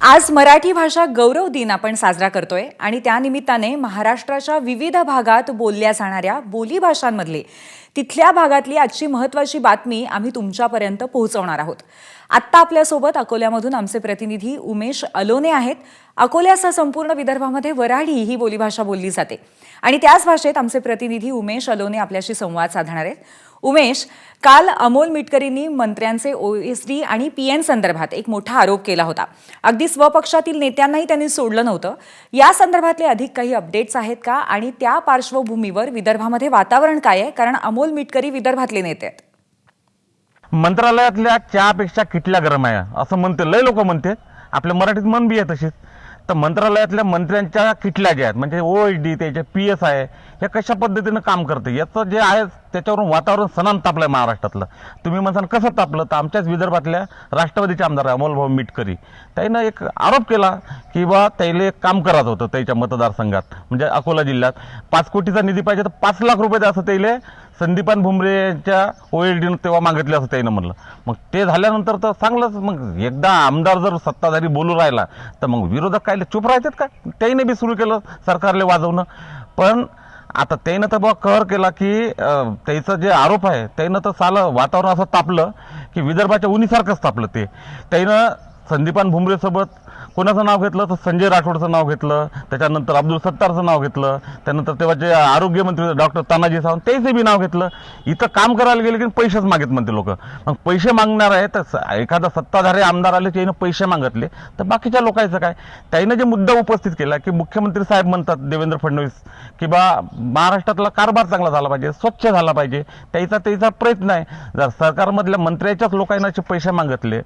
आज मराठी भाषा गौरव दिन आपण साजरा करतोय आणि त्या निमित्ताने महाराष्ट्राच्या विविध भागात बोलल्या जाणाऱ्या बोलीभाषांमधली तिथल्या भागातली आजची महत्त्वाची बातमी आम्ही तुमच्यापर्यंत पोहोचवणार आहोत। आत्ता आपल्यासोबत अकोल्यामधून आमचे प्रतिनिधी उमेश अलोने आहेत। अकोल्यासह संपूर्ण विदर्भामध्ये वऱ्हाडी ही बोलीभाषा बोलली जाते आणि त्याच भाषेत आमचे प्रतिनिधी उमेश अलोने आपल्याशी संवाद साधणार आहेत। उमेश, काल अमोल मिटकरींनी मंत्र्यांचे ओएसडी आणि पीएन संदर्भात एक मोठा आरोप केला होता। अगदी स्वपक्षातील नेत्यांनाही त्यांनी सोडलं नव्हतं। या संदर्भातले अधिक काही अपडेट्स आहेत का आणि त्या पार्श्वभूमीवर विदर्भामध्ये वातावरण काय आहे? कारण अमोल मिटकरी विदर्भातले नेते आहेत। मंत्रालयातल्या चहापेक्षा किटल्या गरम आहे असं म्हणते लय लोक म्हणते। आपल्या मराठीत मन बी आहे तशीच। तर मंत्रालयातल्या मंत्र्यांच्या किटल्या ज्या आहेत म्हणजे ओएसडी त्याचे पीएस आहे हे कशा पद्धतीने काम करते याचं जे आहे त्याच्यावरून वातावरण सणान तापलंय महाराष्ट्रातलं। तुम्ही म्हणसाल कसं तापलं? तर आमच्याच विदर्भातल्या राष्ट्रवादीचे आमदार अमोलभाऊ मिटकरी त्यानं एक आरोप केला की बा त्याला एक काम करत होतं त्याच्या मतदारसंघात म्हणजे अकोला जिल्ह्यात 5 कोटीचा निधी पाहिजे तर 5 लाख रुपये द्या असं त्याला संदीपान भुमरेच्या ओएसडीनं तेव्हा मागितले असं त्यानं म्हणलं। मग ते झाल्यानंतर तर चांगलंच, मग एकदा आमदार जर सत्ताधारी बोलू राहिला तर मग विरोधक काय चुप राहतात का? त्याने बी सुरू केलं सरकारले वाजवणं। पण आता त्यानं तर बा कहर केला की त्याचं जे आरोप आहे त्यानं तर सालं वातावरण असं तापलं की विदर्भाच्या उन्हीसारखंच तापलं। ते त्यानं संदीपान भुमरेसोबत कोणाचं नाव घेतलं तर संजय राठोडचं नाव घेतलं, त्याच्यानंतर अब्दुल सत्तारचं नाव घेतलं, त्यानंतर तेव्हाचे आरोग्यमंत्री डॉक्टर तानाजी सावंत त्याचं बी नाव घेतलं। इथं काम करायला गेले की पैसेच मागित म्हणते लोक। मग पैसे मागणार आहे तर एखादा सत्ताधारी आमदार आले त्यानं पैसे मागितले तर बाकीच्या लोकांचं काय? त्यानं जे मुद्दा उपस्थित केला की मुख्यमंत्री साहेब म्हणतात देवेंद्र फडणवीस की बा महाराष्ट्रातला कारभार चांगला झाला पाहिजे, स्वच्छ झाला पाहिजे, त्याचा प्रयत्न आहे। जर सरकारमधल्या मंत्र्याच्याच लोकांना पैसे मागितले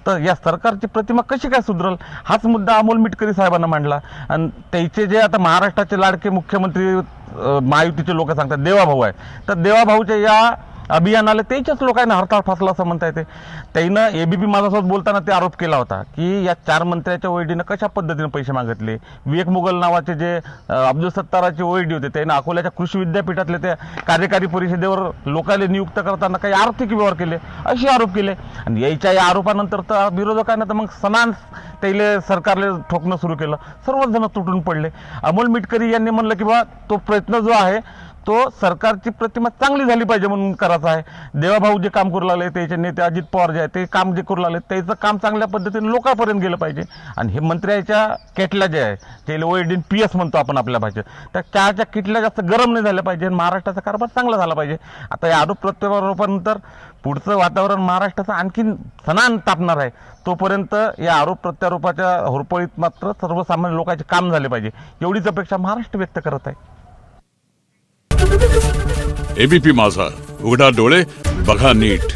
तर या सरकारची प्रतिमा कशी काय सुधरल? हाच मुद्दा अमोल मिटकरी साहेबांना मांडला। आणि त्याचे जे आता महाराष्ट्राचे लाडके मुख्यमंत्री महायुतीचे लोक सांगतात देवाभाऊ आहे, तर देवाभाऊच्या या अभियानाला त्याच्याच लोकांना हरताळ फासला असं म्हणता येते। त्यानं एबीपी माझ्यासोबत बोलताना ते आरोप केला होता की या 4 मंत्र्याच्या ओएसडीनं कशा पद्धतीने पैसे मागितले। विवेक मुघल नावाचे जे अब्दुल सत्ताराचे ओएसडी होते त्यानं अकोल्याच्या कृषी विद्यापीठातले त्या कार्यकारी परिषदेवर लोकांना नियुक्त करताना काही आर्थिक व्यवहार केले असे आरोप केले। आणि याच्या या आरोपानंतर तर विरोधकांना तर मग सणान त्याला सरकारले ठोकणं सुरू केलं, सर्वच जण तुटून पडले। अमोल मिटकरी यांनी म्हणलं की बा तो प्रयत्न जो आहे तो सरकारची प्रतिमा चांगली झाली पाहिजे म्हणून करायचा आहे। देवाभाऊ जे काम करू लागले त्याचे नेते अजित पवार जे आहे ते काम जे करू लागले त्याचं काम चांगल्या पद्धतीने लोकांपर्यंत गेलं पाहिजे। आणि हे मंत्र्याच्या केटल्या जे आहे त्याला ओएसडी पीएस म्हणतो आपण आपल्या भाषेत, त्या चहाच्या किटल्या जास्त गरम नाही झाल्या पाहिजे, महाराष्ट्राचा कारभार चांगला झाला पाहिजे। आता या आरोप प्रत्यारोपानंतर पुढचं वातावरण महाराष्ट्राचं आणखीन सणान तापणार आहे। तोपर्यंत या आरोप प्रत्यारोपाच्या होरपळीत मात्र सर्वसामान्य लोकांचे काम झाले पाहिजे एवढीच अपेक्षा महाराष्ट्र व्यक्त करत आहे। एबीपी माझा, उघडा डोळे बघा नीट।